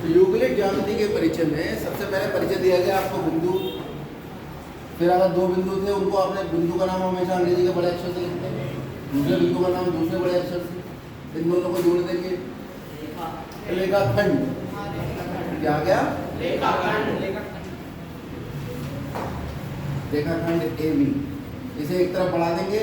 Euclid ज्यामिति के परिचय में सबसे पहले परिचय दिया गया आपको बिंदु। फिर अगर दो बिंदु थे उनको आपने बिंदु का नाम हमेशा अंग्रेजी के बड़े अक्षर से लिखते हैं, दूसरे बिंदु का नाम दूसरे बड़े अक्षर से, इन दोनों को जोड़ देंगे रेखाखंड। क्या गया? रेखाखंड ए बी। इसे एक तरफ बढ़ा देंगे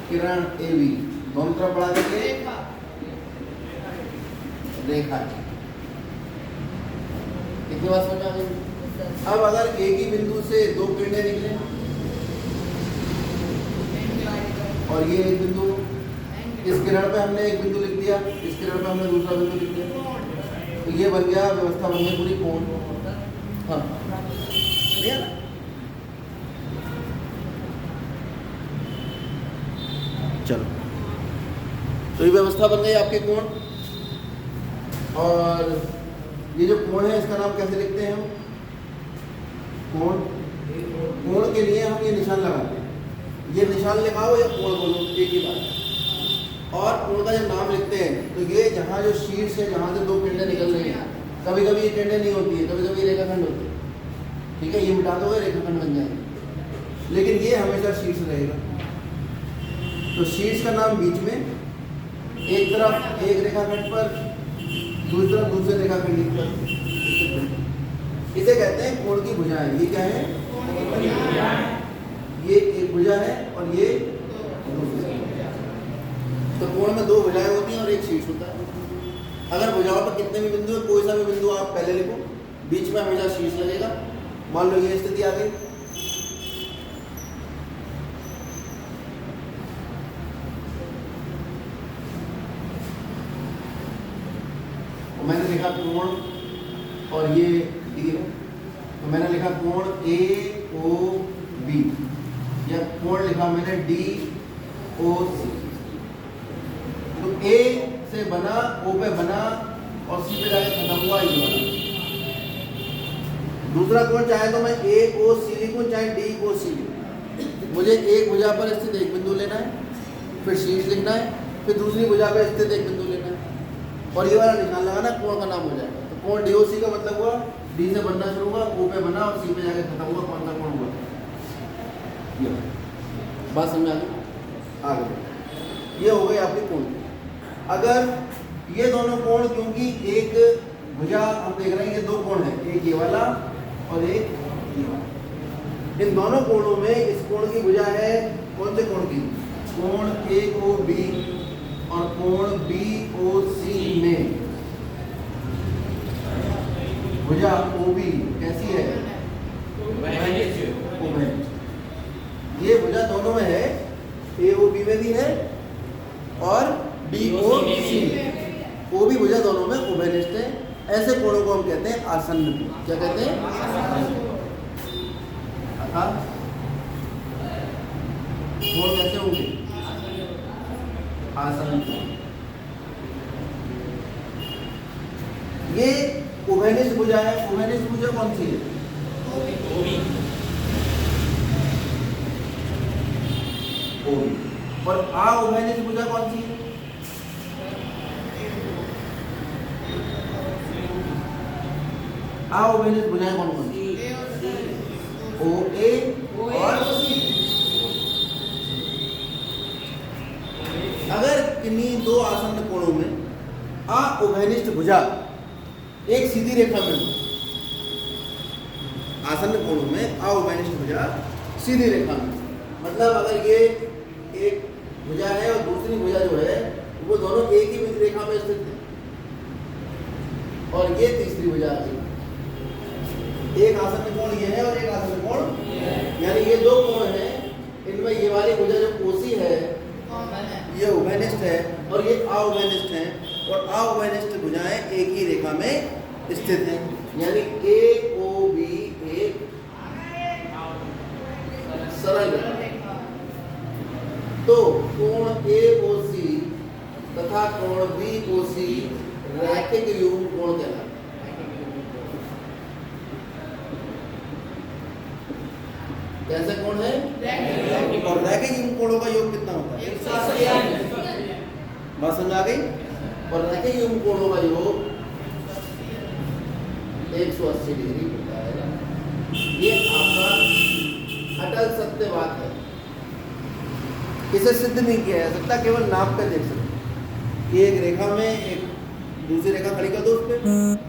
किरण ए बी, दोनों तरफ बढ़ा देंगे रेखा। कितनी बात समझ आ गई? अब अगर एक ही बिंदु से दो किरणें निकले और ये एक बिंदु, इस किरण पे हमने एक बिंदु लिख दिया, इस किरण पे हमने दूसरा बिंदु लिख दिया, तो ये बन गया, व्यवस्था बन गई पूरी कोण। हाँ चलो, तो ये व्यवस्था बन गई आपके कोण। और ये जो कोण है इसका नाम कैसे लिखते हैं हम? कोण। कोण के लिए हम ये निशान लगाते हैं, ये निशान लगाओ या कोण बोलो, एक ही बात है। और कोण का जब नाम लिखते हैं तो ये जहाँ जो शीर्ष है, जहाँ से दो किरणें निकल रही हैं, कभी कभी ये किरणें नहीं होती है, कभी कभी रेखाखंड होते हैं, ठीक है, ये मिटा दोगे रेखाखंड बन जाएगा, लेकिन ये हमेशा शीर्ष रहेगा। तो शीर्ष का नाम बीच में, एक तरफ एक रेखाखंड पर, दूसरी तरफ दूसरे रेखाखंड पर, इसे कहते हैं कोण की भुजाएं। ये क्या है? ये एक भुजा है और ये दूसरी। तो कोण में दो भुजाएं होती हैं और एक शीर्ष होता है। अगर भुजाओं पर कितने भी बिंदु है, कोई सा भी बिंदु आप पहले लिखो, बीच में हमेशा शीर्ष लगेगा। मान लो ये स्थिति आ गई, मैंने लिखा कोण और ये ठीक है, तो मैंने लिखा कोण ए ओ बी, या कोण लिखा मैंने डी ओ सी। तो ए से बना, ओ पे बना और सी पे जाके खत्म हुआ, ये वाला। दूसरा कोण चाहे तो मैं ए ओ सी लिखूं, चाहे डी ओ सी लिखूं। मुझे एक भुजा पर स्थित एक बिंदु लेना है, फिर शीर्ष लिखना है, फिर दूसरी भुजा पर स्थित एक बिंदु लेना है और ये वाला निशान लगाना, कोण का नाम हो जाएगा। तो कोण डीओसी का मतलब हुआ डी से बनना शुरू हुआ, ओ पे बना और सी पे जाके खत्म हुआ, कौन सा कोण हुआ? ये बात समझ आ गई? आगे ये हो गई आपकी कोण। अगर ये दोनों कोण, क्योंकि एक भुजा हम देख रहे हैं ये दो कोण है, एक ये वाला और एक ये वाला। इन दोनों कोणों में इस कोण की भुजा है कौन से कोण की? कोण ए ओ बी और कोण बी ओ सी में भुजा ओ बी कैसी है? उभयनिष्ठ। ये भुजा दोनों में है, ए ओ बी में भी है और डी ओ सी में। ओ बी भुजा दोनों में उभयनिष्ठ है। ऐसे कोणों को हम कहते हैं आसन्न कोण। क्या कहते हैं? कोण कैसे होंगे? आसन्न कोण। ये उभयनिष्ठ भुजा है। उभयनिष्ठ भुजा कौन सी है? ओबी। और अउभयनिष्ठ भुजा कौन सी है? अउभयनिष्ठ भुजाएं कौन कौन सी? ओ ए और सी। अगर किन्हीं दो आसन्न कोणों में अउभयनिष्ठ भुजा एक सीधी रेखा में, आसन्न कोणों में अउभयनिष्ठ भुजा सीधी रेखा में, मतलब अगर ये एक भुजा है और दूसरी भुजा जो है वो दोनों एक ही रेखा में स्थित है और ये तीसरी भुजा है, एक आसन्न कोण ये है और एक आसन्न कोण, यानी ये दो कोण हैं, इनमें ये वाली भुजा जो कोसी है ये उभयनिष्ठ है और ये अउभयनिष्ठ है, और अउभयनिष्ठ भुजाएं एक ही रेखा में स्थित हैं, यानी ए ओ बी एक सरल रेखा। तो कोण ए ओ सी तथा कोण बी ओ सी रैखिक युग्म कोण कहलाता है। कैसे कोण है? और रैखिक युग्म कोणों का योग कितना होता है? 180। बात समझ आ गई? और रैखिक कोणों का योग 180 डिग्री होता है। ये आपका अटल सत्य बात है, इसे सिद्ध नहीं किया जा सकता, केवल नाप कर देख सकते। एक रेखा में एक दूसरी रेखा खड़ी कर दो, उस पे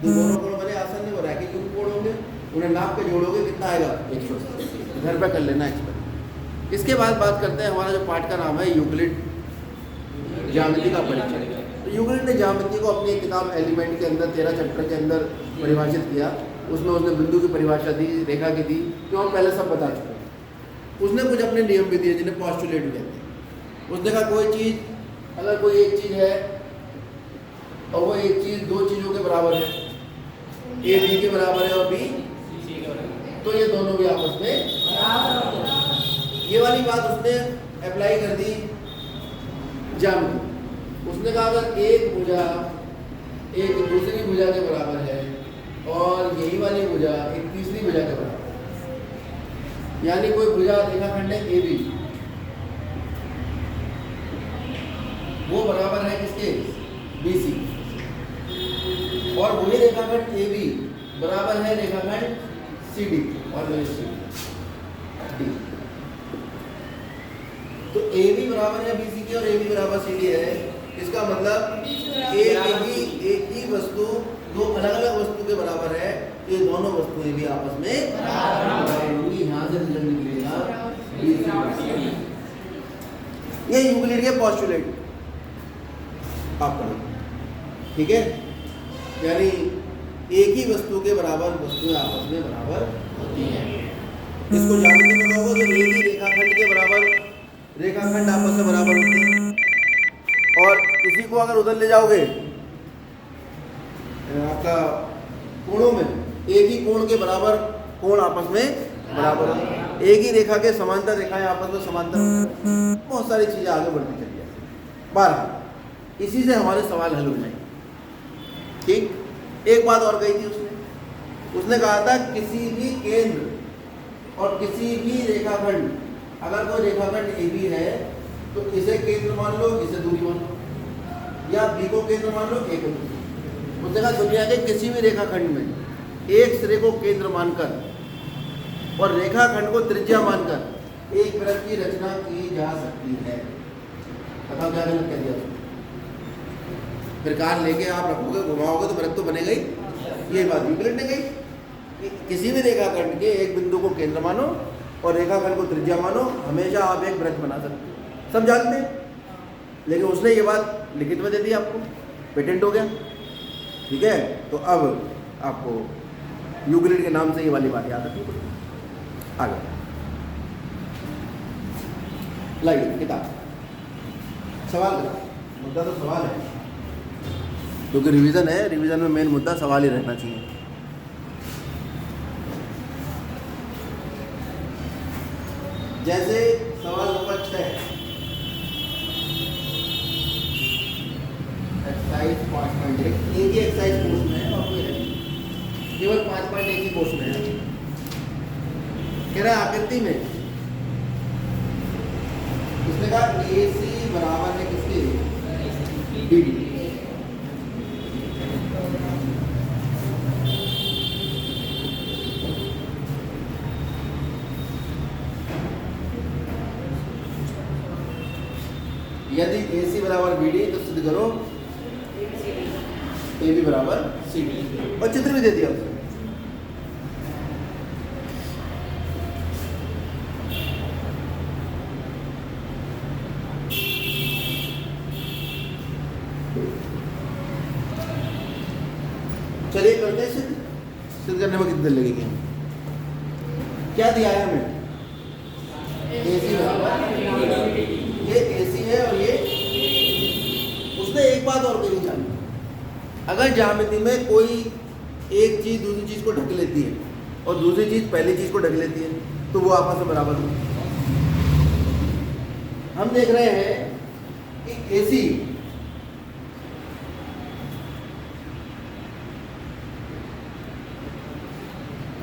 दोनों कोण बने आसन वो रैखिक कोण होंगे, उन्हें नाप के जोड़ोगे कितना आएगा 180। घर पे कर लेना एक्सपेरिमेंट। इसके बाद बात करते हैं, हमारा जो पाठ का नाम है यूक्लिड ज्यामिति का परिचय। तो यूक्लिड ने ज्यामिति को अपनी एक किताब एलिमेंट के अंदर 13 चैप्टर के अंदर परिभाषित किया। उसमें उसने बिंदु की परिभाषा दी, रेखा की दी, जो हम पहले सब बता चुके हैं। उसने कुछ अपने नियम भी दिए जिन्हें पोस्टुलेट कहते हैं। उसने कहा कोई चीज़, अगर कोई एक चीज़ है और वो एक चीज़ दो चीज़ों के बराबर है, ए बी के बराबर है और बी सी के बराबर, तो ये दोनों भी आपस में, ये वाली बात उसने अप्लाई कर दी ज्यामिति। उसने कहा अगर एक भुजा एक दूसरी भुजा के बराबर है और यही वाली भुजा एक तीसरी भुजा के बराबर है, यानी कोई भुजा रेखाखंड है ए बी, वो बराबर है किसके, बी सी, और वही रेखाखंड ए बी बराबर है रेखाखंड सी डी और सी डी। तो ए बी बराबर है बी सी के और ए बी बराबर सी डी है। इसका मतलब एक ही वस्तु दो अलग अलग वस्तु के बराबर है, ये दोनों वस्तुएं भी आपस में बराबर होंगी। यहाँ से रिजल्ट निकलेगा। ये यूक्लिड के पोस्टुलेट आप पढ़ो, ठीक है। यानी एक ही वस्तु के बराबर वस्तुएं आपस में बराबर होती हैं। इसको ज्यामिति में कहोगे तो एक ही रेखाखंड के बराबर रेखाखंड आपस में बराबर होते हैं, और इसी को अगर उधर ले जाओगे आपका कोणों में, एक ही कोण के बराबर कोण आपस में बराबर होते, एक ही रेखा के समांतर रेखाएं आपस में समांतर, बहुत सारी चीजें आगे बढ़ती चली जाती। 12 इसी से हमारे सवाल हल हो जाएंगे। ठीक, एक बात और कही थी उसने कहा था किसी भी केंद्र और किसी भी रेखाखंड, अगर कोई रेखाखंड ए बी है तो इसे केंद्र मान लो, इसे दूरी मान लो, या बी को केंद्र मान लो, ए को। उसने कहा दुनिया के किसी भी रेखाखंड में एक सिरे को केंद्र मानकर और रेखाखंड को त्रिज्या मानकर एक वृत्त की रचना की जा सकती है। बताओ क्या गलत कह दिया? फिर कार लेके आप रखोगे, घुमाओगे तो वृत्त तो बनेगा ही। ये बात यूक्लिड ने कही कि किसी भी रेखाखंड के एक बिंदु को केंद्र मानो और रेखाखंड को त्रिज्या मानो, हमेशा आप एक वृत्त बना सकते हो। सब जानते हैं, लेकिन उसने ये बात लिखित में दे दी, आपको पेटेंट हो गया। ठीक है, तो अब आपको यूक्लिड के नाम से ये वाली बात याद रखनी पड़ेगी। आगे लाइए किताब, सवाल करो। मुद्दा तो सवाल है, क्योंकि रिवीजन है, रिवीजन में मेन मुद्दा सवाल ही रहना चाहिए। जैसे सवाल नंबर 6 एक्सरसाइज 5.1, एक ही एक्सरसाइज कोर्स में है और कोई नहीं, केवल 5.1 ही कोर्स में है। कह रहा है आकृति में उसने कहा AC बराबर है किसके, BD। यदि AC बराबर BD तो सिद्ध करो AB बराबर CD, और चित्र भी दे दिया उसने। चलिए करते हैं सिद्ध करने में कितनी देर लगेगी? क्या दिया है हमें? AC बराबर, ये AC है और ये। उसने एक बात और कही जानी, अगर ज्यामिति में कोई एक चीज दूसरी चीज को ढक लेती है और दूसरी चीज पहली चीज को ढक लेती है तो वो आपस में बराबर हो। हम देख रहे हैं कि AC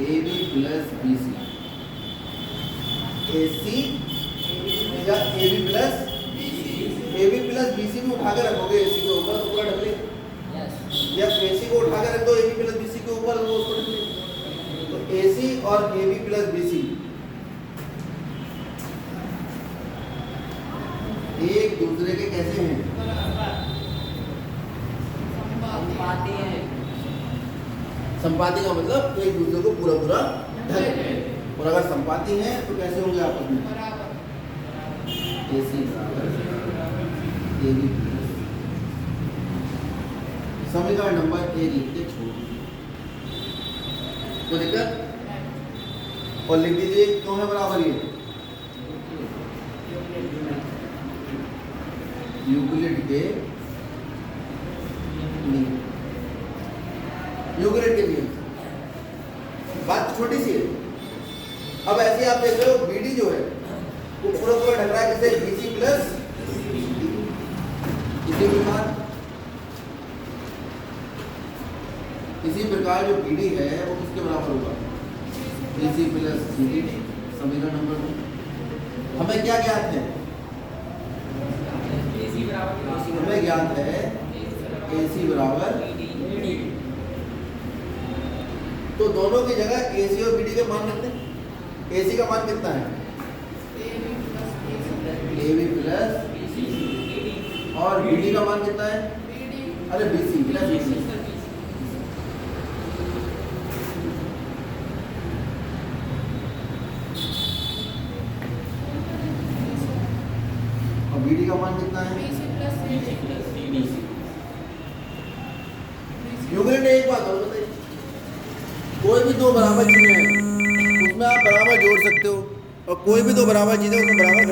AB plus BC, AC या AB प्लस BC में उठा के रखोगे AC के ऊपर तो पूरा ढक लेगा। जब AC को उठा के रख दो AB प्लस BC के ऊपर वो उसको लिख लो। तो AC और AB प्लस BC एक दूसरे के कैसे हैं? संपाती का मतलब एक दूसरे को पूरा पूरा ढक है। और अगर संपाती है तो कैसे होंगे आपस में? AC बराबर AB प्लस समीकरण नंबर 1 लिख के छोड़ कोई दिक्कत? और लिख दीजिए क्यों है बराबर ये? यूक्लिड के नियम। यूक्लिड के नियम बात छोटी सी है। अब ऐसे आप देख रहे हो BD जो है वो पूरा पूरा ढक रहा है किसे? BC प्लस इसी प्रकार जो BD है वो किसके बराबर होगा? BC plus CD। समीकरण नंबर 2 हमें क्या ज्ञात है? हमें ज्ञात है AC बराबर BD। तो दोनों की जगह AC और BD के मान रखते हैं। AC का मान कितना है? AB प्लस और BD का मान कितना है? अरे BC प्लस BC। और BD का मान कितना है? यूक्लिड ने एक बात और बताइए, कोई भी दो बराबर चीजें हैं उसमें आप बराबर जोड़ सकते हो और कोई भी दो बराबर चीजें उसमें बराबर